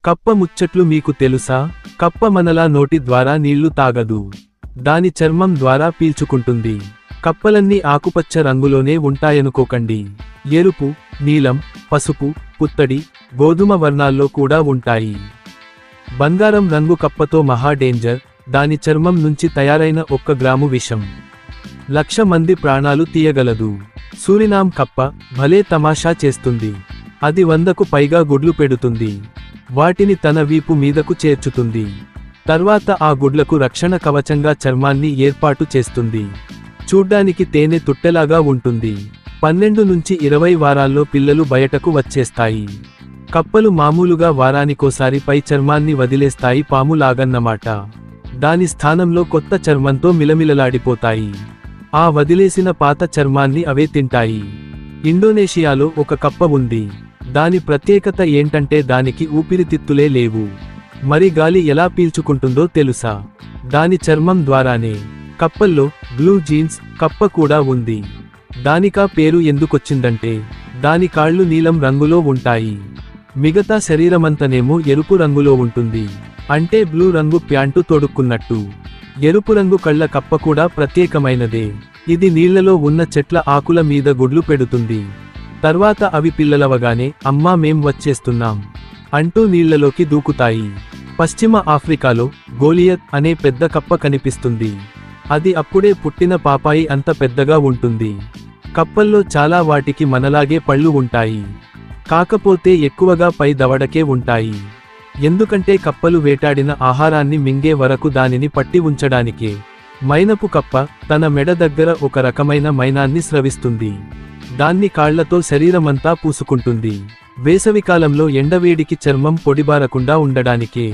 కప్ప ముచ్చట్లు మీకు తెలుసా? కప్ప మనలా నోటి ద్వారా నీళ్లు తాగదు. దాని చర్మం ద్వారా పీల్చుకుంటుంది. కప్పలన్నీ ఆకుపచ్చ రంగులోనే ఉంటాయనుకోకండి. ఎరుపు, నీలం, పసుపు, పుత్తడి, గోధుమ వర్ణాల్లో కూడా ఉంటాయి. బంగారం రంగు కప్పతో మహా డేంజర్. దాని చర్మం నుంచి తయారైన 1 గ్రాము విషం 1,00,000 మంది ప్రాణాలు తీయగలదు. సూరినామ్ కప్ప భలే తమాషా చేస్తుంది. అది 100కు పైగా గుడ్లు పెడుతుంది. వాటిని తన వీపు మీదకు చేర్చుతుంది. తర్వాత ఆ గుడ్లకు రక్షణ కవచంగా చర్మాన్ని ఏర్పాటు చేస్తుంది. చూడ్డానికి తేనె తుట్టెలాగా ఉంటుంది. 12 నుంచి 20 వారాల్లో పిల్లలు బయటకు వచ్చేస్తాయి. కప్పలు మామూలుగా వారానికోసారి పై చర్మాన్ని వదిలేస్తాయి, పాములాగన్నమాట. దాని స్థానంలో కొత్త చర్మంతో మిలమిలలాడిపోతాయి. ఆ వదిలేసిన పాత చర్మాన్ని అవే తింటాయి. ఇండోనేషియాలో ఒక కప్ప ఉంది. దాని ప్రత్యేకత ఏంటంటే దానికి ఊపిరితిత్తులే లేవు. మరి గాలి ఎలా పీల్చుకుంటుందో తెలుసా? దాని చర్మం ద్వారానే. కప్పల్లో బ్లూ జీన్స్ కప్ప కూడా ఉంది. దానికా పేరు ఎందుకొచ్చిందంటే దాని కాళ్ళు నీలం రంగులో ఉంటాయి. మిగతా శరీరమంతనేమో ఎరుపు రంగులో ఉంటుంది. అంటే బ్లూ రంగు ప్యాంటు తొడుక్కున్నట్టు. ఎరుపు రంగు కళ్ళ కప్ప కూడా ప్రత్యేకమైనదే. ఇది నీళ్లలో ఉన్న చెట్ల ఆకుల మీద గుడ్లు పెడుతుంది. తర్వాత అవి పిల్లలవగానే అమ్మా మేం వచ్చేస్తున్నాం అంటూ నీళ్లలోకి దూకుతాయి. పశ్చిమ ఆఫ్రికాలో గోలియత్ అనే పెద్ద కప్ప కనిపిస్తుంది. అది అప్పుడే పుట్టిన పాపాయి అంత పెద్దగా ఉంటుంది. కప్పల్లో చాలా వాటికి మనలాగే పళ్ళు ఉంటాయి. కాకపోతే ఎక్కువగా పై దవడకే ఉంటాయి. ఎందుకంటే కప్పలు వేటాడిన ఆహారాన్ని మింగే వరకు దానిని పట్టి ఉంచడానికే. మైనపు కప్ప తన మెడ దగ్గర ఒక రకమైన మైనాన్ని స్రవిస్తుంది. దాన్ని కాళ్లతో శరీరమంతా పూసుకుంటుంది. వేసవికాలంలో ఎండవేడికి చర్మం పొడిబారకుండా ఉండడానికే.